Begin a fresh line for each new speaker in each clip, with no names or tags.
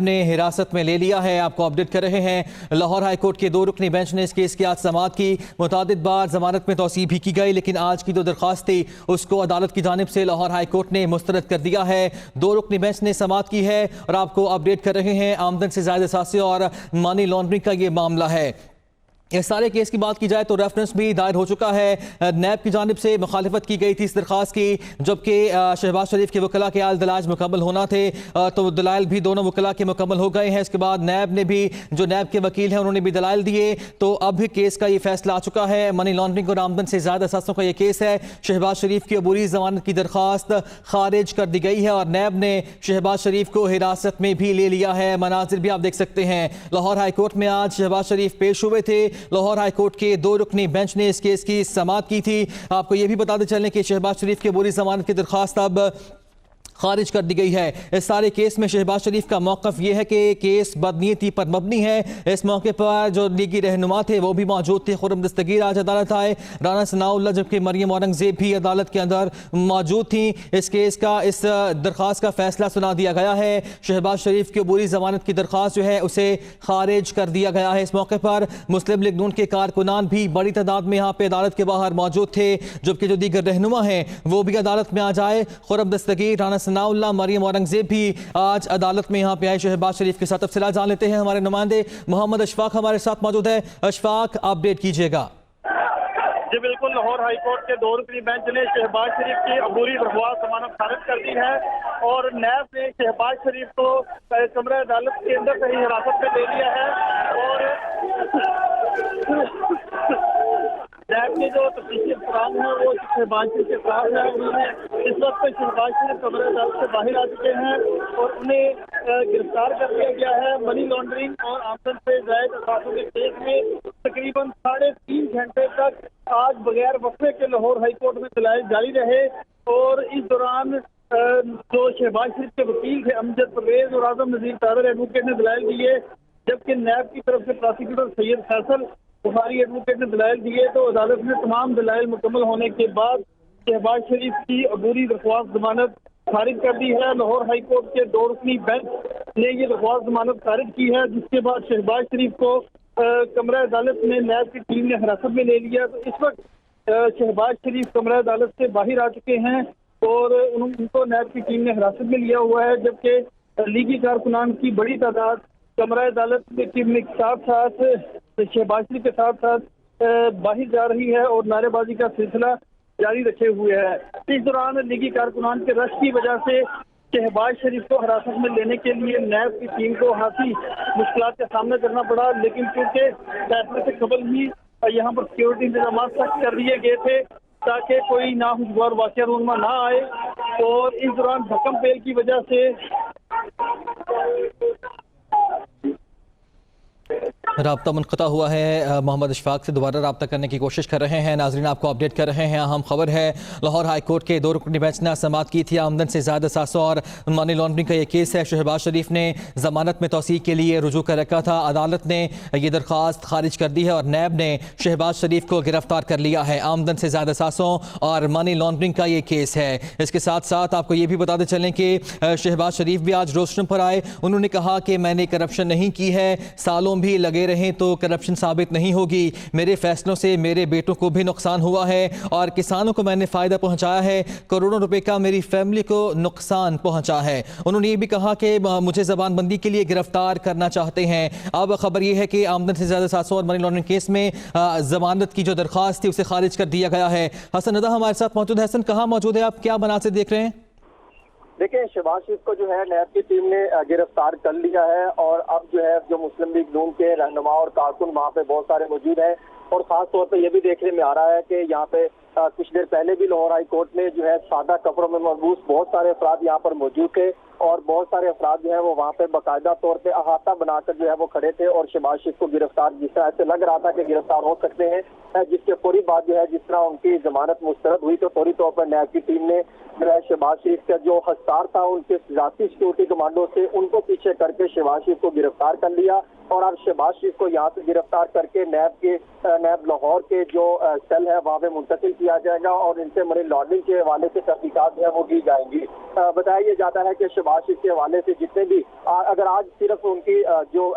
ने हिरासत में ले लिया है। आपको अपडेट कर रहे हैं। लाहौर हाई कोर्ट के 2 रुकनी बेंच ने इस केस की आज समाअत की। मुतादिद बार जमानत में तौसीह भी की गई, लेकिन आज की जो दरख्वास्त थी उसको अदालत की जानिब से लाहौर हाई कोर्ट ने मुस्तरद कर दिया है। 2 रुकनी बेंच ने समाअत की है और आपको अपडेट कर रहे हैं। आमदन से ज़ायद असासे और मनी लॉन्ड्रिंग का ये मामला है। इस सारे केस की बात की जाए तो रेफरेंस भी दायर हो चुका है। नैब की जानिब से मुखालिफत की गई थी इस दरख्वास्त की, जबकि शहबाज शरीफ के वकला के आल दलाज मुकम्मल होना थे, तो दलाइल भी दोनों वकला के मुकम्मल हो गए हैं। इसके बाद नैब ने भी, जो नैब के वकील हैं, उन्होंने भी दलाइल दिए, तो अब भी केस का ये फैसला आ चुका है। मनी लॉन्ड्रिंग और आमदन से ज़्यादा असासों का ये केस है। शहबाज शरीफ की अबूरी जमानत की दरख्वास्त खारिज कर दी गई है और नैब ने शहबाज शरीफ को हिरासत में भी ले लिया है। मनाजिर भी आप देख सकते हैं। लाहौर हाई कोर्ट में आज शहबाज शरीफ पेश हुए थे। लाहौर हाई कोर्ट के 2 रुकनी बेंच ने इस केस की समाअत की थी। आपको यह भी बताते चलें कि शहबाज शरीफ के बुरी जमानत की दरख्वास्त अब खारिज कर दी गई है। इस सारे केस में शहबाज शरीफ का मौक़िफ़ यह है कि केस बदनीयती पर मबनी है। इस मौके पर जो लीगी रहनुमा थे वो भी मौजूद थे। खुर्रम दस्तगीर आज अदालत आए, राना सनाउल्लाह, जबकि मरियम औरंगज़ेब भी अदालत के अंदर मौजूद थी। इस केस का, इस दरख्वास्त का फैसला सुना दिया गया है। शहबाज शरीफ की बुरी जमानत की दरख्वास्त जो है उसे खारिज कर दिया गया है। इस मौके पर मुस्लिम लीग नून के कारकुनान भी बड़ी तादाद में यहाँ पे अदालत के बाहर मौजूद थे, जबकि जो दीगर रहनुमा हैं वो भी अदालत में आ जाए। खुर्रम दस्तगीर, राना सनाउल्लाह, मरियम औरंगज़ेब भी आज अदालत में यहाँ पे आए शहबाज शरीफ के साथ। तफसीलात जान लेते हैं। हमारे नुमाइंदे मोहम्मद अशफाक हमारे साथ मौजूद है। अशफाक, अपडेट कीजिएगा।
जी बिल्कुल, लाहौर हाई कोर्ट के 2 रुकनी बेंच ने शहबाज शरीफ की अबूरी दरख्वास्त जमानत खारिज कर दी है और नैब ने शहबाज शरीफ को कमरा अदालत के अंदर से ही हिरासत में ले लिया है। और नैब के जो तफ्तीशी अफसरान हैं वो शहबाज शरीफ के साथ हैं। उन्होंने इस वक्त शहबाज शरीफ कमरा अदालत से बाहर आ चुके हैं और उन्हें गिरफ्तार कर लिया गया है। मनी लॉन्ड्रिंग और आमदन से ज़ायद असासों के केस में तकरीबन 3.5 घंटे तक आज बगैर वक्फे के लाहौर हाई कोर्ट में दलाइल जारी रहे और इस दौरान जो शहबाज शरीफ के वकील थे अमजद परवेज और आजम नजीर तादर एडवोकेट ने दलाइल दिए, जबकि नैब की तरफ से प्रोसिक्यूटर सैयद फैसल बुखारी एडवोकेट ने दलाइल दिए। तो अदालत ने तमाम दलाइल मुकम्मल होने के बाद शहबाज शरीफ की अबूरी दरख्वास्त जमानत खारिज कर दी है। लाहौर हाई कोर्ट के 2 रुकनी बेंच ने ये दरख्वास्त जमानत खारिज की है, जिसके बाद शहबाज शरीफ को कमरा अदालत में नैब की टीम ने हिरासत में ले लिया। तो इस वक्त शहबाज शरीफ कमरा अदालत से बाहर आ चुके हैं और उनको नैब की टीम ने हिरासत में लिया हुआ है, जबकि लीगी कारकुनान की बड़ी तादाद कमरा अदालत के साथ साथ शहबाज शरीफ के साथ साथ बाहर जा रही है और नारेबाजी का सिलसिला जारी रखे हुए है। इस दौरान लीगी कारकुनान के रश की वजह से शहबाज शरीफ को हिरासत में लेने के लिए नैब की टीम को हाथी मुश्किलात का सामना करना पड़ा, लेकिन क्योंकि फैसले से कबल ही यहाँ पर सिक्योरिटी इंतजाम सख्त कर दिए गए थे ताकि कोई नाखुशगवार वाक़या रूनमा ना आए। और इस दौरान भक्कम पेल की वजह से
राब्ता मुनक़ता हुआ है। मोहम्मद अशफाक से दोबारा राब्ता करने की कोशिश कर रहे हैं। नाज़रीन, आपको अपडेट कर रहे हैं। अहम खबर है, लाहौर हाई कोर्ट के 2 रुकनी बेंच ने समाअत की थी। आमदन से ज़्यादा असासों और मनी लॉन्ड्रिंग का ये केस है। शहबाज शरीफ ने जमानत में तौसीह के लिए रुजू कर रखा था। अदालत ने यह दरख्वास्त खारिज कर दी है और नैब ने शहबाज शरीफ को गिरफ्तार कर लिया है। आमदन से ज़्यादा असासों और मनी लॉन्ड्रिंग का ये केस है। इसके साथ साथ आपको ये भी बताते चलें कि शहबाज शरीफ भी आज रोस्टरम पर आए। उन्होंने कहा कि मैंने करप्शन नहीं की है, सालों भी लगे रहें तो करप्शन साबित नहीं होगी। मेरे फैसलों से मेरे बेटों को भी नुकसान हुआ है और किसानों को मैंने फ़ायदा पहुंचाया है। करोड़ों रुपए का मेरी फैमिली को नुकसान पहुंचा है। उन्होंने ये भी कहा कि मुझे ज़बानबंदी के लिए गिरफ्तार करना चाहते हैं। अब खबर यह है कि आमदन से ज़्यादा असासों और मनी लॉन्ड्रिंग केस में जमानत की जो दरख्वास्त थी उसे खारिज कर दिया गया है। हसन रज़ा हमारे साथ मौजूद है। हसन, कहाँ मौजूद है आप, क्या मनासिर देख रहे हैं?
देखिए, शहबाज शरीफ को जो है नैब की टीम ने गिरफ्तार कर लिया है और अब जो है जो मुस्लिम लीग नून के रहनुमा और कारकुन वहाँ पे बहुत सारे मौजूद हैं और खास तौर पे ये भी देखने में आ रहा है कि यहाँ पे कुछ देर पहले भी लाहौर हाई कोर्ट में जो है सादा कपड़ों में मलबूस बहुत सारे अफराद यहाँ पर मौजूद थे और बहुत सारे अफराद जो है वो वहाँ पे बाकायदा तौर पे अहाता बनाकर जो है वो खड़े थे और शहबाज शरीफ को गिरफ्तार, जिस तरह से लग रहा था कि गिरफ्तार हो सकते हैं, जिसके फौरी बाद जो है जिस तरह उनकी जमानत मुस्तरद हुई तो फौरी तौर पर नैब की टीम ने जो है शहबाज शरीफ का जो हस्तार था उनके जाती सिक्योरिटी कमांडो से उनको पीछे करके शहबाज शरीफ को गिरफ्तार कर लिया और अब शहबाज शरीफ को यहाँ से गिरफ्तार करके नैब लाहौर के जो सेल है वहाँ पे मुंतकिल किया जाएगा और इनसे मनी लॉन्ड्रिंग के हवाले से तहकीकात जो है वो की जाएंगी। बताया जाता है कि शहबाज शरीफ के हवाले से जितने भी अगर आज सिर्फ उनकी जो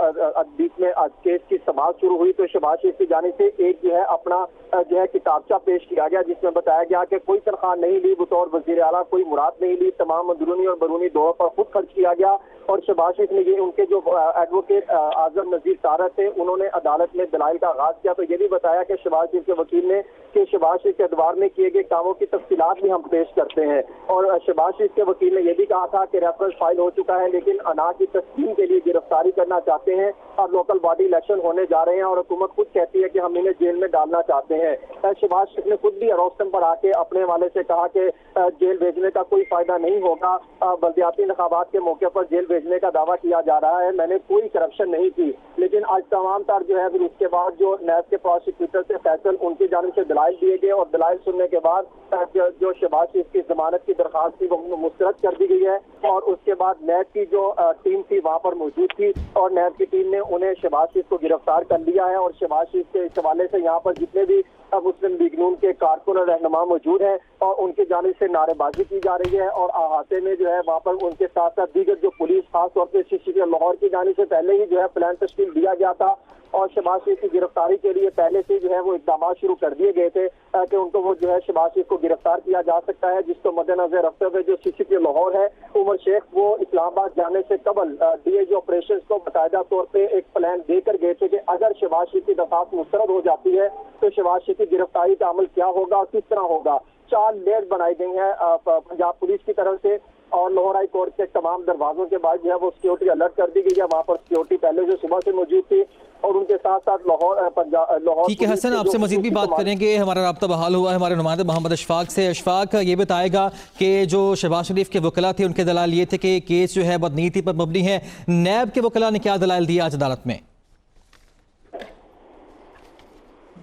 बीच में केस की समाअत शुरू हुई तो शहबाज शरीफ की जानिब से एक जो है अपना जो है किताबचा पेश किया गया जिसमें बताया गया कि कोई तनख्वाह नहीं ली बतौर वजीर आला, कोई मुराद नहीं ली, तमाम अंदरूनी और बैरूनी दौर पर खुद खर्च किया गया। और शहबाज शरीफ ने ये उनके जो एडवोकेट आजम नजीर तारक थे उन्होंने अदालत में दलाइल का आगाज किया तो ये भी बताया कि शहबाज शरीफ के वकील ने कि शहबाज शरीफ के अदवार में किए गए कामों की तफसीलात भी हम पेश करते हैं। और शहबाज शरीफ के वकील ने यह भी कहा था कि रेफरेंस फाइल हो चुका है लेकिन अना की तस्कीन के लिए गिरफ्तारी करना चाहते हैं। अब लोकल बॉडी इलेक्शन होने जा रहे हैं और हुकूमत खुद कहती है कि हम इन्हें जेल में डालना चाहते हैं। शहबाज शरीफ ने खुद भी अरोस्तम पर आके अपने वाले से कहा कि जेल भेजने का कोई फायदा नहीं होगा, बल्दियाती इंतखाबात के मौके पर जेल भेजने का दावा किया जा रहा है, मैंने कोई करप्शन नहीं की। लेकिन आज तमाम तार जो है फिर उसके बाद जो नैब के प्रोसिक्यूटर से फैसल उनकी जानिब से दलाइल दिए गए और दलाइल सुनने के बाद जो शहबाज शरीफ की जमानत की दरखास्त थी वो मुस्तरद कर दी गई है। और उसके बाद नैब की जो टीम थी वहाँ पर मौजूद थी और नैब की टीम ने उन्हें शहबाज शरीफ को गिरफ्तार कर लिया है। और शहबाज शरीफ के इस हवाले से यहाँ पर जितने भी मुस्लिम लीग नून के कारकुन और रहनुमा मौजूद हैं और उनकी जानिब से नारेबाजी की जा रही है और अहाते में जो है वहाँ पर उनके साथ साथ दीगर जो पुलिस खासतौर पर CCP लाहौर की जानिब से पहले ही जो है प्लान तश्कील दिया गया था और शहबाज शरीफ की गिरफ्तारी के लिए पहले से जो है वो इकदाम शुरू कर दिए गए थे कि उनको वो जो है शहबाज शरीफ को गिरफ्तार किया जा सकता है। जिसको मद्देनजर रखते हुए जो CCP लाहौर है उमर शेख वो इस्लामाबाद जाने से कबल DIG ऑपरेशन को बाकायदा तौर पे एक प्लान देकर गए थे कि अगर शहबाज शरीफ की दरखास्त मुस्तरद हो जाती है तो शहबाज शरीफ की गिरफ्तारी का अमल क्या होगा, किस तरह होगा। 4 लेयर बनाई गई हैं पंजाब पुलिस की तरफ से और लाहौर हाई कोर्ट के तमाम दरवाजों के बाद जो है वो सिक्योरिटी अलर्ट कर दी गई है। वहाँ पर सिक्योरिटी पहले से सुबह से मौजूद थी और उनके साथ साथ लाहौर
ठीक है हसन, आपसे मजीद भी बात करेंगे। हमारा राब्ता बहाल हुआ है हमारे नुमाइंदे मोहम्मद अशफाक से। अशफाक ये बताएगा कि जो शहबाज शरीफ के वकला थे उनके दलाल ये थे कि केस जो है बदनीति पर मबनी है, नैब के वकला ने क्या दलाल दिया आज अदालत में?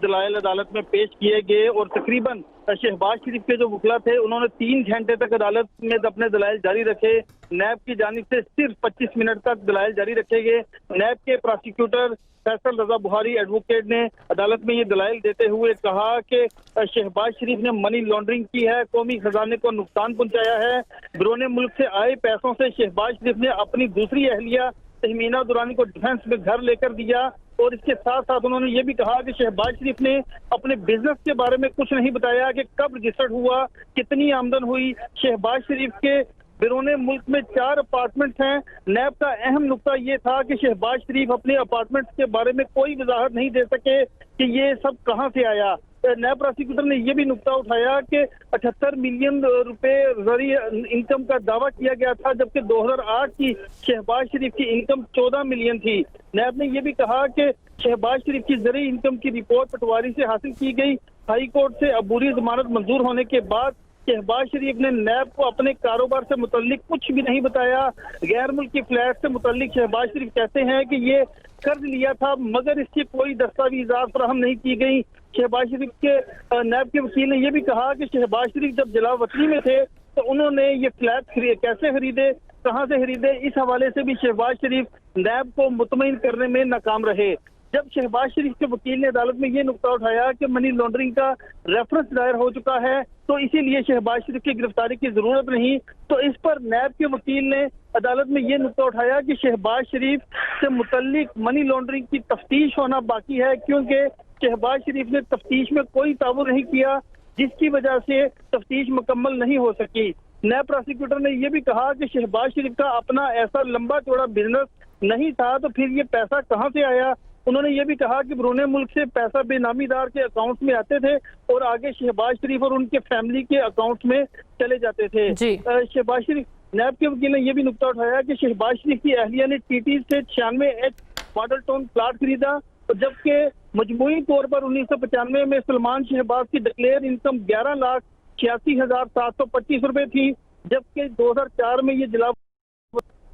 दलाइल अदालत में पेश किए गए और तकरीबन शहबाज शरीफ के जो वकला थे उन्होंने 3 घंटे तक अदालत में अपने दलाइल जारी रखे। नैब की जानिब से सिर्फ 25 मिनट तक दलाइल जारी रखे गए। नैब के प्रोसिक्यूटर फैसल रजा बुहारी एडवोकेट ने अदालत में ये दलाइल देते हुए कहा कि शहबाज शरीफ ने मनी लॉन्ड्रिंग की है, कौमी खजाने को नुकसान पहुंचाया है। बैरून मुल्क से आए पैसों से शहबाज शरीफ ने अपनी दूसरी अहलिया तहमीना दुरानी को डिफेंस में घर लेकर दिया। और इसके साथ साथ उन्होंने ये भी कहा कि शहबाज शरीफ ने अपने बिजनेस के बारे में कुछ नहीं बताया कि कब रजिस्टर्ड हुआ, कितनी आमदन हुई। शहबाज शरीफ के बैरून मुल्क में 4 अपार्टमेंट्स हैं। नैब का अहम नुकता ये था कि शहबाज शरीफ अपने अपार्टमेंट्स के बारे में कोई वजाहत नहीं दे सके कि ये सब कहाँ से आया। नैब प्रोसिक्यूटर ने यह भी नुकता उठाया कि 78 मिलियन रुपए जरिए इनकम का दावा किया गया था जबकि 2008 की शहबाज शरीफ की इनकम 14 मिलियन थी। नैब ने यह भी कहा कि शहबाज शरीफ की जरिए इनकम की रिपोर्ट पटवारी से हासिल की गई। हाई कोर्ट से अबूरी जमानत मंजूर होने के बाद शहबाज शरीफ ने नैब को अपने कारोबार से मुतल्लिक कुछ भी नहीं बताया। गैर मुल्की फ्लैट से मुतल्लिक शहबाज शरीफ कहते हैं कि ये कर्ज लिया था मगर इसकी कोई दस्तावेजात फराहम नहीं की गई। शहबाज शरीफ के नैब के वकील ने यह भी कहा कि शहबाज शरीफ जब जलावतनी में थे तो उन्होंने ये फ्लैट कैसे खरीदे, कहां से खरीदे, इस हवाले से भी शहबाज शरीफ नैब को मुतमईन करने में नाकाम रहे। जब शहबाज शरीफ के वकील ने अदालत में ये नुकता उठाया कि मनी लॉन्ड्रिंग का रेफरेंस दायर हो चुका है तो इसीलिए शहबाज शरीफ की गिरफ्तारी की जरूरत नहीं, तो इस पर नैब के वकील ने अदालत में ये नुकता उठाया कि शहबाज शरीफ से मुतल्लिक मनी लॉन्ड्रिंग की तफ्तीश होना बाकी है क्योंकि शहबाज शरीफ ने तफ्तीश में कोई ताबू नहीं किया जिसकी वजह से तफ्तीश मुकम्मल नहीं हो सकी। नैब प्रोसिक्यूटर ने यह भी कहा कि शहबाज शरीफ का अपना ऐसा लंबा चौड़ा बिजनेस नहीं था तो फिर ये पैसा कहां से आया। उन्होंने ये भी कहा कि बैरून मुल्क से पैसा बेनामीदार के अकाउंट में आते थे और आगे शहबाज शरीफ और उनके फैमिली के अकाउंट में चले जाते थे। शहबाज शरीफ नैब के वकील ने यह भी नुकता उठाया कि शहबाज शरीफ की अहलिया ने TT से 96H मॉडल टाउन प्लाट खरीदा जबकि मजमूई तौर पर 1995 में सलमान शहबाज की डिक्लेयर इनकम 11,86,725 रुपए थी जबकि 2004 में ये जिला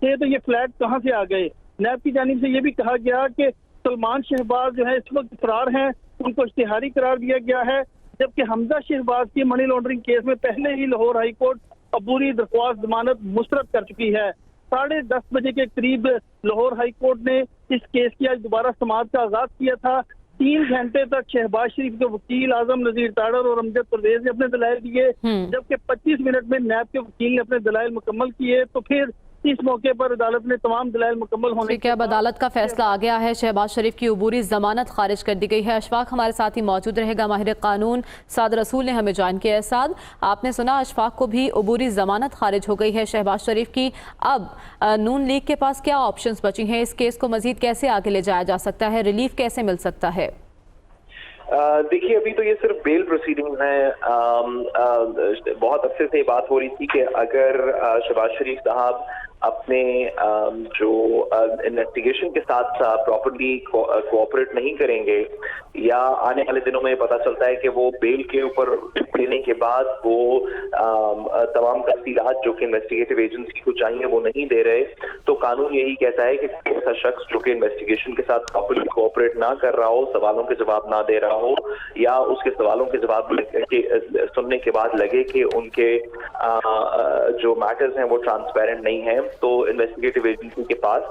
थे तो ये फ्लैट कहां से आ गए। नैब की जानिब से ये भी कहा गया कि सलमान शहबाज जो है इस वक्त फरार हैं, उनको इश्तिहारी करार दिया गया है जबकि हमजा शहबाज की मनी लॉन्ड्रिंग केस में पहले ही लाहौर हाई कोर्ट अबूरी दरख्वास्त जमानत मुस्तरद कर चुकी है। 10:30 बजे के करीब लाहौर हाई कोर्ट ने इस केस की आज दोबारा समाअत का आगाज किया था 3 घंटे तक शहबाज शरीफ के वकील आजम नजीर ताड़र और अमजद परवेज ने अपने दलाइल दिए, जबकि 25 मिनट में नैब के वकील ने अपने दलाइल मुकम्मल किए। तो फिर इस मौके पर अदालत ने तमाम दलाइल मुकम्मल होने
के अब अदालत का फैसला आ गया है। शहबाज शरीफ की अबूरी जमानत खारिज कर दी गई है। अशफाक हमारे साथ ही मौजूद रहेगा, माहिर कानून साद रसूल ने हमें ज्वाइन किया है। साद, आपने सुना अशफाक को भी अबूरी जमानत खारिज हो गई है शहबाज शरीफ की। अब नून लीग के पास क्या ऑप्शंस बची हैं? इस केस को मजीद कैसे आगे ले जाया जा सकता है? रिलीफ कैसे मिल सकता है?
देखिए, अभी तो ये सिर्फ बेल प्रोसीडिंग है। बहुत अरसे से बात हो रही थी कि अगर शहबाज शरीफ साहब अपने जो इन्वेस्टिगेशन के साथ प्रॉपर्ली कोऑपरेट नहीं करेंगे या आने वाले दिनों में पता चलता है कि वो बेल के ऊपर लेने के बाद वो तमाम तफसीलात जो कि इन्वेस्टिगेटिव एजेंसी को चाहिए वो नहीं दे रहे, तो कानून यही कहता है कि ऐसा शख्स जो कि इन्वेस्टिगेशन के साथ प्रॉपर्ली कोऑपरेट ना कर रहा हो, सवालों के जवाब ना दे रहा हो या उसके सवालों के जवाब सुनने के बाद लगे कि उनके जो मैटर्स हैं वो ट्रांसपेरेंट नहीं है, तो इन्वेस्टिगेटिव एजेंसी के पास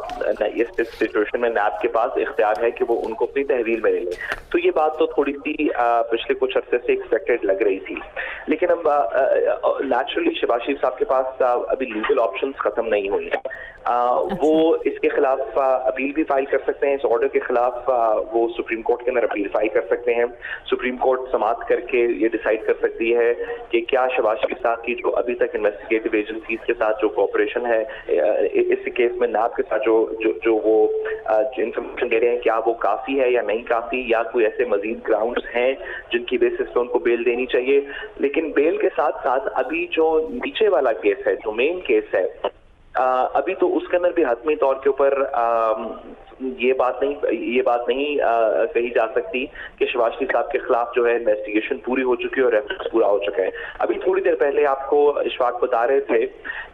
इस सिचुएशन में नैब के पास इख्तियार है कि वो उनको अपनी तहवील में ले ले। तो ये बात तो थोड़ी सी पिछले कुछ अरसे से एक्सपेक्टेड लग रही थी, लेकिन अब नेचुरली शहबाज शरीफ साहब के पास अभी लीगल ऑप्शंस खत्म नहीं हुई हैं। वो इसके खिलाफ अपील भी फाइल कर सकते हैं। इस ऑर्डर के खिलाफ वो सुप्रीम कोर्ट के अंदर अपील फाइल कर सकते हैं। सुप्रीम कोर्ट समाअत करके ये डिसाइड कर सकती है कि क्या शहबाज शरीफ साहब की जो अभी तक इन्वेस्टिगेटिव एजेंसीज के साथ जो कोऑपरेशन है इस केस में नैब के साथ जो वो इंफॉर्मेशन दे रहे हैं, क्या वो काफी है या नहीं काफी, या कोई ऐसे मजीद ग्राउंड्स हैं जिनकी बेसिस पे उनको बेल देनी चाहिए। लेकिन बेल के साथ साथ अभी जो नीचे वाला केस है, जो मेन केस है, अभी तो उसके अंदर भी हतमी तौर के ऊपर ये बात नहीं कही जा सकती कि शहबाज शरीफ साहब के खिलाफ जो है इन्वेस्टिगेशन पूरी हो चुकी है और रेफरेंस पूरा हो चुका है। अभी थोड़ी देर पहले आपको इशफाक बता रहे थे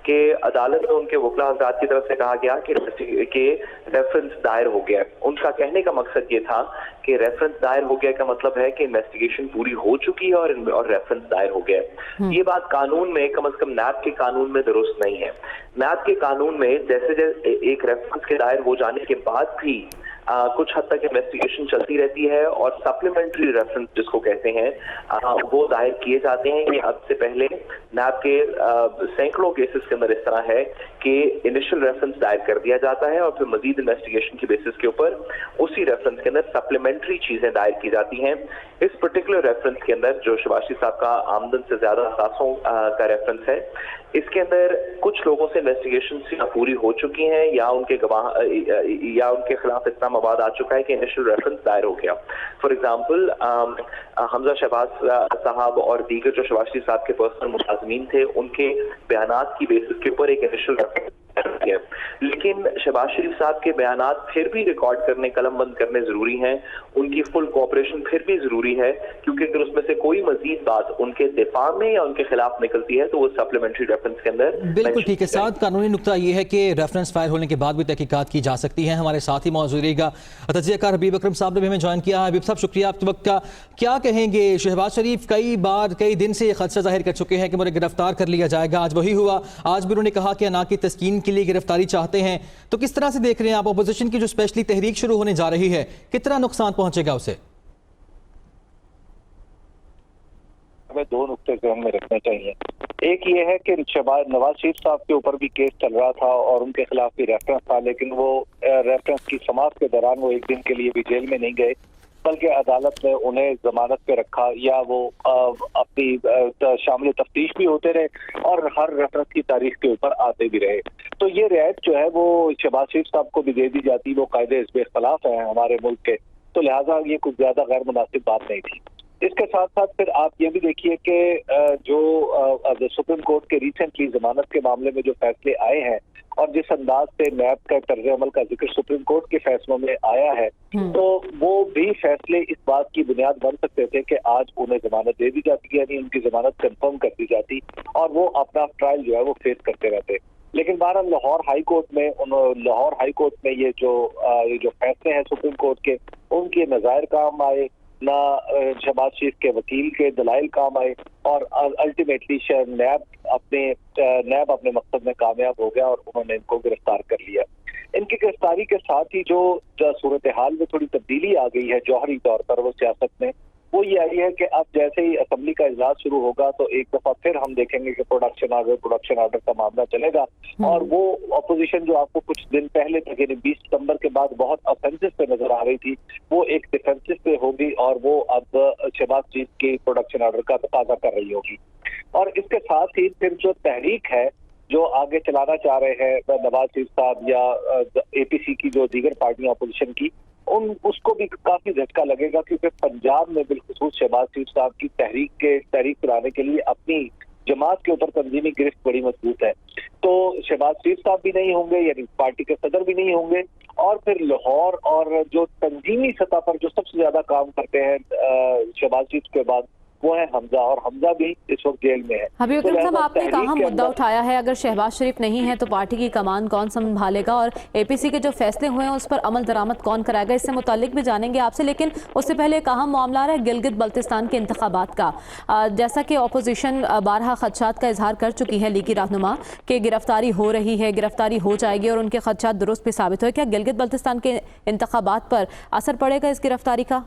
कि अदालत में उनके वकील हज़रात की तरफ से कहा गया कि रेफरेंस दायर हो गया। उनका कहने का मकसद ये था कि रेफरेंस दायर हो गया का मतलब है कि इन्वेस्टिगेशन पूरी हो चुकी है और रेफरेंस दायर हो गया। ये बात कानून में, कम से कम नैब के कानून में दुरुस्त नहीं है। नैब के कानून में जैसे एक रेफरेंस के दायर हो जाने के बाद भी कुछ हद तक इन्वेस्टिगेशन चलती रहती है और सप्लीमेंट्री रेफरेंस जिसको कहते हैं वो दायर किए जाते हैं। कि अब से पहले नैब के सैकड़ों केसेस के अंदर इस तरह है कि इनिशियल रेफरेंस दायर कर दिया जाता है और फिर मजीद इन्वेस्टिगेशन की बेसिस के ऊपर उसी रेफरेंस के अंदर सप्लीमेंट्री चीजें दायर की जाती हैं। इस पर्टिकुलर रेफरेंस के अंदर जो शहबाज शरीफ साहब का आमदन से ज्यादा असासों का रेफरेंस है, इसके अंदर कुछ लोगों से इन्वेस्टिगेशन पूरी हो चुकी हैं या उनके गवाह या उनके खिलाफ इतना मवाद आ चुका है कि इनिशियल रेफरेंस दायर हो गया। फॉर एग्जांपल हमजा शहबाज साहब और दीगर जो शहबाज शरीफ साहब के पर्सनल मुलाजमीन थे, उनके बयानात की बेसिस के ऊपर एक इनिशियल रेफरेंस है। लेकिन शहबाज शरीफ साहब के बयानात फिर भी रिकॉर्ड करने, कलम बंद करने जरूरी हैं। उनकी फुल कोऑपरेशन फिर भी जरूरी है, क्योंकि अगर उसमें से कोई मजीद बात उनके दिफा में या उनके खिलाफ निकलती है तो वो सप्लीमेंट्री रेफरेंस के अंदर
बिल्कुल ठीक है। साथ कानूनी नुक्ता ये है कि रेफरेंस फाइल होने के बाद भी तहकीकात की जा सकती है। हमारे साथ ही मौजूद रहेगा तजियाकार हबीब अकरम साहब ने भी हमें ज्वाइन किया है। हबीब साहब, शुक्रिया आपके वक्त का। क्या कहेंगे, शहबाज शरीफ कई दिन से खदशा जाहिर कर चुके हैं कि मुझे गिरफ्तार कर लिया जाएगा, आज वही हुआ। आज भी उन्होंने कहा कि अना की तस्कीन के लिए गिरफ्तारी चाहते हैं, तो किस तरह से देख रहे हैं आप अपोजिशन की जो स्पेशली तहरीक शुरू होने जा रही है, कितना नुकसान पहुंचेगा उसे?
हमें दो नुक्ते ध्यान में रखने चाहिए। एक ये है कि नवाज शरीफ साहब के ऊपर भी केस चल रहा था और उनके खिलाफ भी रेफरेंस था, लेकिन वो रेफरेंस की समाअत के दौरान वो एक दिन के लिए भी जेल में नहीं गए, बल्कि अदालत ने उन्हें जमानत पे रखा या वो अपनी शामिल तफ्तीश भी होते रहे और हर रेफरेंस की तारीख के ऊपर आते भी रहे। तो ये रियायत जो है वो शहबाज शरीफ साहब को भी दे दी जाती, वो कायदे इस बेखिलाफ है हमारे मुल्क के, तो लिहाजा ये कुछ ज्यादा गैर मुनासिब बात नहीं थी। इसके साथ साथ फिर आप ये भी देखिए कि जो सुप्रीम कोर्ट के रिसेंटली जमानत के मामले में जो फैसले आए हैं और जिस अंदाज से नैब का तर्ज अमल का जिक्र सुप्रीम कोर्ट के फैसलों में आया है, तो वो भी फैसले इस बात की बुनियाद बन सकते थे कि आज उन्हें जमानत दे दी जाती, यानी उनकी जमानत कंफर्म कर दी जाती और वो अपना ट्रायल जो है वो फेस करते रहते। लेकिन बहरहाल लाहौर हाई कोर्ट में ये जो फैसले हैं सुप्रीम कोर्ट के, उनके नज़ायर काम आए, ना शहबाज शरीफ के वकील के दलाइल काम आए और अल्टीमेटली नैब अपने मकसद में कामयाब हो गया और उन्होंने इनको गिरफ्तार कर लिया। इनकी गिरफ्तारी के साथ ही जो सूरत हाल में थोड़ी तब्दीली आ गई है जौहरी तौर पर वो सियासत में, वो ये आई है कि अब जैसे ही असेंबली का इजलास शुरू होगा तो एक दफा फिर हम देखेंगे कि प्रोडक्शन ऑर्डर का मामला चलेगा। और वो अपोजिशन जो आपको कुछ दिन पहले तक यानी 20 सितंबर के बाद बहुत ऑफेंसिव पे नजर आ रही थी, वो एक डिफेंसिव पे होगी और वो अब शहबाज शरीफ के प्रोडक्शन ऑर्डर का तकाजा कर रही होगी। और इसके साथ ही फिर जो तहरीक है जो आगे चलाना चाह रहे हैं नवाज शरीफ साहब या APC की जो दीगर पार्टियां अपोजिशन की, उसको भी काफी झटका लगेगा, क्योंकि पंजाब में बिलखुसूस शहबाज शरीफ साहब की तहरीक कराने के लिए अपनी जमात के ऊपर तंजीमी गिरफ्त बड़ी मजबूत है। तो शहबाज शरीफ साहब भी नहीं होंगे, यानी पार्टी के सदर भी नहीं होंगे, और फिर लाहौर और जो तंजीमी सतह पर जो सबसे ज्यादा काम करते हैं शहबाज शरीफ के बाद, वो है हमजा, और हमजा भी इस वक्त जेल में है।
हबीब अकरम साहब, आपने कहा मुद्दा उठाया है, अगर शहबाज शरीफ नहीं है तो पार्टी की कमान कौन संभालेगा और APC के जो फैसले हुए हैं उस पर अमल दरामद कौन कराएगा, इससे मुतालिक भी जानेंगे आपसे। लेकिन उससे पहले एक अहम मामला आ रहा है गिलगित बल्तिस्तान के इंतखाबात का। जैसा कि अपोजिशन बारहा खदशात का इजहार कर चुकी है लीगी रहनुमा कि गिरफ्तारी हो रही है, गिरफ्तारी हो जाएगी, और उनके खदशात दुरुस्त भी साबित हुए, क्या गिलगित बल्तिस्तान के इंतखाबात पर असर पड़ेगा इस गिरफ्तारी का?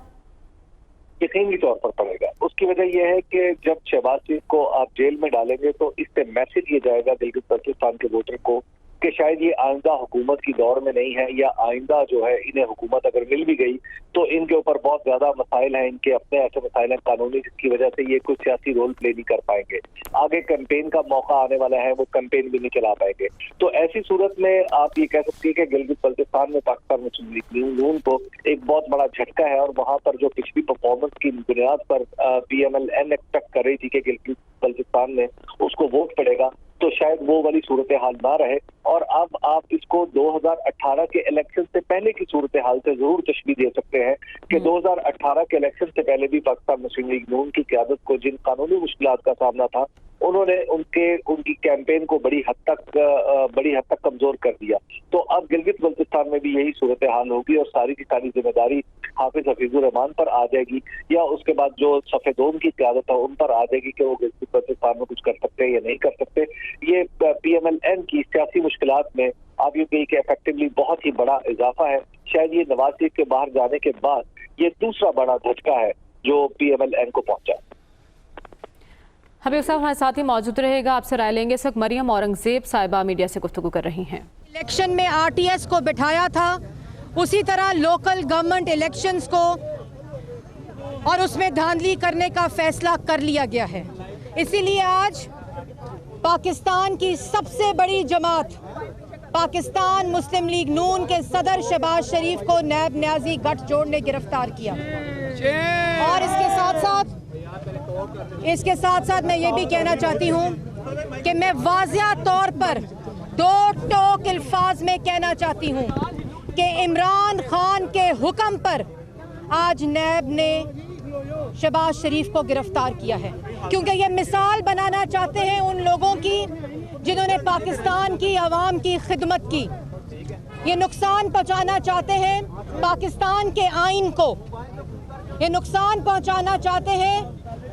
यकीनी तौर पर पड़ेगा। उसकी वजह यह है कि जब शहबाज शरीफ को आप जेल में डालेंगे तो इससे मैसेज ये जाएगा गिलगित बल्तिस्तान के वोटर को कि शायद ये आइंदा हुकूमत की दौर में नहीं है, या आइंदा जो है इन्हें हुकूमत अगर मिल भी गई तो इनके ऊपर बहुत ज्यादा मसाइल हैं, इनके अपने ऐसे मसाइल हैं कानूनी, जिसकी वजह से ये कुछ सियासी रोल प्ले नहीं कर पाएंगे। आगे कैंपेन का मौका आने वाला है, वो कैंपेन भी नहीं चला पाएंगे। तो ऐसी सूरत में आप ये कह सकती है कि गिलगित बल्तिस्तान में पाकिस्तान मुस्लिम लीग नून को एक बहुत बड़ा झटका है, और वहां पर जो पिछली परफॉर्मेंस की बुनियाद पर PMLN एक्सपेक्ट कर रही थी कि गिलगित बल्तिस्तान में उसको वोट पड़ेगा, तो शायद वो वाली सूरत हाल ना रहे। और अब आप इसको 2018 के इलेक्शन से पहले की सूरत हाल से जरूर तशबीह दे सकते हैं कि 2018 के इलेक्शन से पहले भी पाकिस्तान मुस्लिम लीग नून की क़यादत को जिन कानूनी मुश्किलात का सामना था, उन्होंने उनकी कैंपेन को बड़ी हद तक कमजोर कर दिया। तो अब गिलगित बल्तिस्तान में भी यही सूरत हाल होगी, और सारी की सारी जिम्मेदारी हाफिज हफीजुर रहमान पर आ जाएगी, या उसके बाद जो सफेदोम की क़यादत है उन पर आ जाएगी कि वो गिलगित बल्तिस्तान में कुछ कर सकते हैं या नहीं कर सकते। ये PMLN की सियासी मुश्किलात में आप ये कही कि इफेक्टिवली बहुत ही बड़ा इजाफा है। शायद ये नवाज शरीफ के बाहर जाने के बाद ये दूसरा बड़ा झटका है जो PMLN को पहुंचा।
हबीब साहब हमारे साथ ही मौजूद रहेगा, आपसे राय लेंगे। इस वक्त मरियम औरंगजेब साहिबा मीडिया से गुफ्तगू कर रही हैं।
इलेक्शन में RTS को बिठाया था, उसी तरह लोकल गवर्नमेंट इलेक्शंस को और उसमें धांधली करने का फैसला कर लिया गया है। इसीलिए आज पाकिस्तान की सबसे बड़ी जमात पाकिस्तान मुस्लिम लीग नून के सदर शहबाज शरीफ को नैब न्याजी गठजोड़ ने गिरफ्तार किया। और इसके साथ साथ मैं ये भी कहना चाहती हूँ कि मैं वाज़िया तौर पर दो टोक अल्फाज में कहना चाहती हूँ कि इमरान खान के हुक्म पर आज नैब ने शहबाज शरीफ को गिरफ्तार किया है, क्योंकि ये मिसाल बनाना चाहते हैं उन लोगों की जिन्होंने पाकिस्तान की आवाम की खिदमत की। ये नुकसान पहुंचाना चाहते हैं पाकिस्तान के आइन को, ये नुकसान पहुंचाना चाहते हैं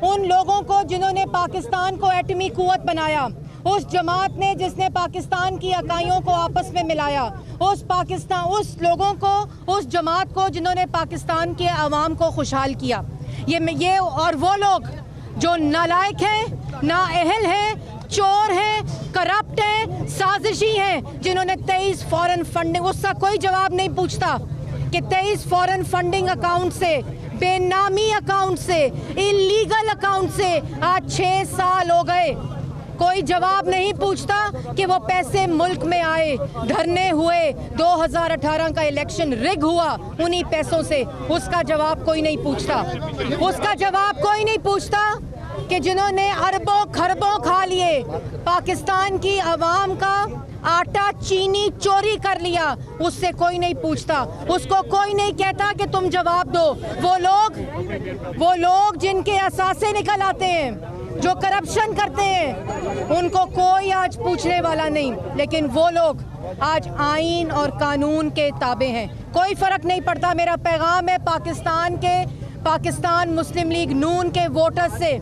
उन लोगों को जिन्होंने पाकिस्तान को एटमी कुव्वत बनाया, उस जमात ने जिसने पाकिस्तान की इकाइयों को आपस में मिलाया, उस लोगों को, उस जमात को जिन्होंने पाकिस्तान के अवाम को खुशहाल किया। ये और वो लोग जो नालायक हैं, नाअहल हैं, चोर हैं, करप्ट हैं, साजिशी हैं, जिन्होंने 23 फॉरेन फंडिंग, उसका कोई जवाब नहीं पूछता कि 23 फॉरेन फंडिंग अकाउंट से, बेनामी अकाउंट से, इलीगल अकाउंट से आज 6 साल हो गए। कोई जवाब नहीं पूछता कि वो पैसे मुल्क में आए, धरने हुए, 2018 का इलेक्शन रिग हुआ उन्हीं पैसों से, उसका जवाब कोई नहीं पूछता। उसका जवाब कोई नहीं पूछता कि जिन्होंने अरबों खरबों खा लिए, पाकिस्तान की आवाम का आटा चीनी चोरी कर लिया, उससे कोई नहीं पूछता। उसको कोई नहीं कहता कि तुम जवाब दो। वो लोग जिनके असासे निकल आते हैं, जो करप्शन करते हैं, उनको कोई आज पूछने वाला नहीं। लेकिन वो लोग आज आइन और कानून के ताबे हैं, कोई फर्क नहीं पड़ता। मेरा पैगाम है पाकिस्तान मुस्लिम लीग नून के वोटर्स से,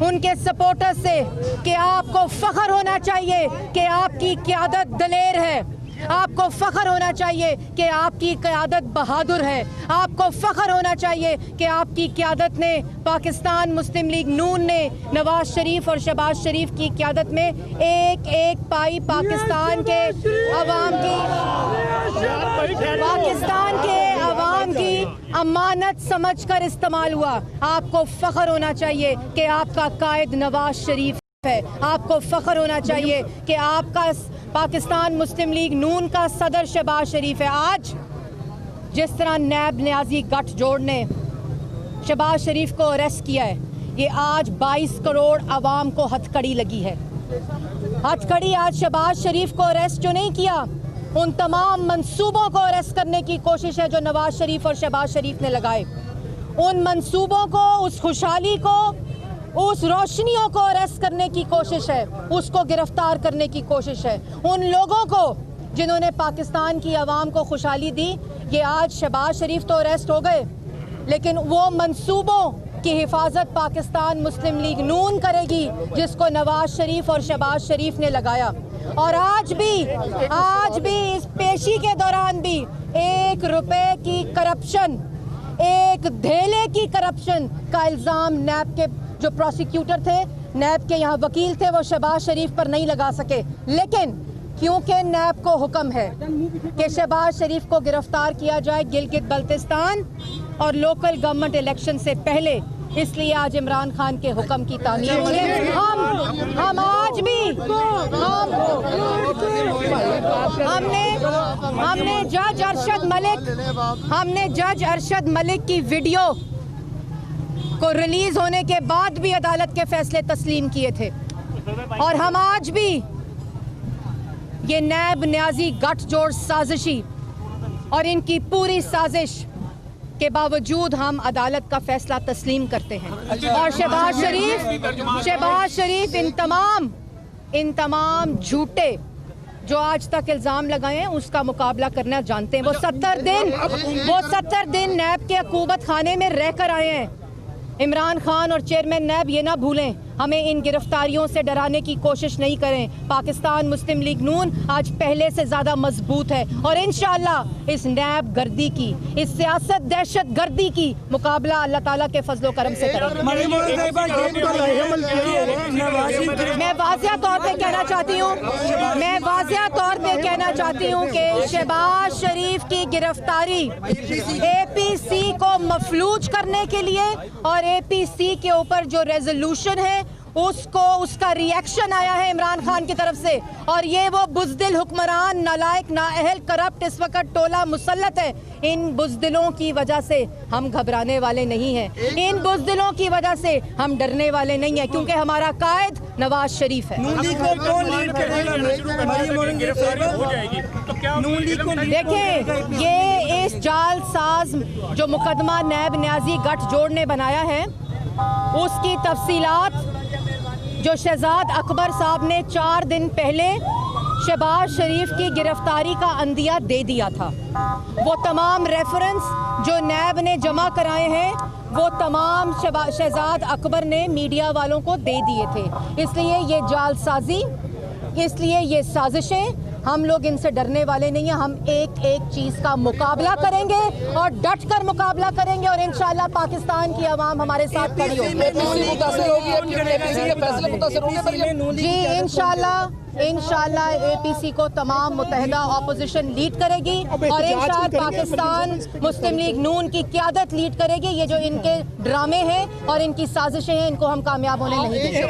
उनके सपोर्टर्स से, कि आपको फख्र होना चाहिए कि आपकी क़यादत दलेर है, आपको फख्र होना चाहिए कि आपकी क़यादत बहादुर है। आपको फख्र होना चाहिए कि आपकी क़यादत ने, पाकिस्तान मुस्लिम लीग नून ने नवाज शरीफ और शहबाज शरीफ की क़यादत में एक एक पाई पाकिस्तान के अवाम की अमानत समझकर इस्तेमाल हुआ। आपको फख्र होना चाहिए कि आपका कायद नवाज शरीफ है। आपको फख्र होना चाहिए कि आपका पाकिस्तान मुस्लिम लीग नून का सदर शहबाज शरीफ है। आज जिस तरह नैब न्याजी गठजोड़ ने शहबाज शरीफ को अरेस्ट किया है, ये आज 22 करोड़ अवाम को हथकड़ी लगी है। हथकड़ी आज शहबाज शरीफ को अरेस्ट जो नहीं किया, उन तमाम मंसूबों को अरेस्ट करने की कोशिश है जो नवाज शरीफ और शहबाज शरीफ ने लगाए। उन मंसूबों को, उस खुशहाली को, उस रोशनियों को अरेस्ट करने की कोशिश है, उसको गिरफ्तार करने की कोशिश है। उन लोगों को जिन्होंने पाकिस्तान की आवाम को खुशहाली दी, ये आज शहबाज शरीफ तो अरेस्ट हो गए, लेकिन वो मंसूबों की हिफाजत पाकिस्तान मुस्लिम लीग नून करेगी जिसको नवाज शरीफ और शहबाज शरीफ ने लगाया। और आज भी इस पेशी के दौरान भी 1 रुपए की करप्शन, 1 धेले की करप्शन का इल्ज़ाम नैब के जो प्रोसिक्यूटर थे, नैब के यहाँ वकील थे, वो शहबाज शरीफ पर नहीं लगा सके। लेकिन क्योंकि नैब को हुक्म है कि शहबाज शरीफ को गिरफ्तार किया जाए गिलगित बल्तिस्तान और लोकल गवर्नमेंट इलेक्शन से पहले, इसलिए आज इमरान खान के हुक्म की तामील में हम आज भी हमने जज अरशद मलिक की वीडियो को रिलीज होने के बाद भी अदालत के फैसले तस्लीम किए थे। और हम आज भी ये नैब न्याजी गठजोड़ साजिशी और इनकी पूरी साजिश के बावजूद हम अदालत का फैसला तस्लीम करते हैं। और शहबाज शरीफ इन तमाम झूठे जो आज तक इल्ज़ाम लगाए हैं उसका मुकाबला करना जानते हैं। वो 70 दिन नैब के अकूबत खाने में रह कर आए हैं। इमरान खान और चेयरमैन नैब ये ना भूलें, हमें इन गिरफ्तारियों से डराने की कोशिश नहीं करें। पाकिस्तान मुस्लिम लीग नून आज पहले से ज़्यादा मजबूत है और इंशाअल्लाह इस नैब गर्दी की, इस सियासत दहशत गर्दी की मुकाबला अल्लाह ताला के फजलो करम से करें। मैं वाज़िया तौर पे कहना चाहती हूँ कि शहबाज शरीफ की गिरफ्तारी APC को मफलूज करने के लिए और APC के ऊपर जो रेजोल्यूशन है उसका रिएक्शन आया है इमरान खान की तरफ से। और ये वो बुज़दिल हुक्मरान, नालायक, नाअहल, करप्ट इस वक्त टोला मुसल्लत है। इन बुज़दिलों की वजह से हम घबराने वाले नहीं हैं। इन बुज़दिलों की वजह से हम डरने वाले नहीं हैं, क्योंकि हमारा कायद नवाज शरीफ है। देखिए, ये इस जालसाज जो मुकदमा नैब न्याजी गठजोड़ ने बनाया है, उसकी तफसीलात जो शहजाद अकबर साहब ने 4 दिन पहले शहबाज शरीफ की गिरफ्तारी का अंदिया दे दिया था, वो तमाम रेफरेंस जो नैब ने जमा कराए हैं वो तमाम शहजाद अकबर ने मीडिया वालों को दे दिए थे। इसलिए ये जालसाजी, इसलिए ये साजिशें, हम लोग इनसे डरने वाले नहीं हैं। हम एक एक चीज़ का मुकाबला करेंगे और डट कर मुकाबला करेंगे और इंशाल्लाह पाकिस्तान की आवाम हमारे साथ खड़ी होगी। जी इंशाल्लाह APC को तमाम मुत्तहिदा ऑपोजिशन लीड करेगी और इंशाल्लाह पाकिस्तान मुस्लिम लीग नून की क़यादत लीड करेगी। ये जो इनके ड्रामे हैं और इनकी साजिशें हैं, इनको हम कामयाब होने नहीं देंगे।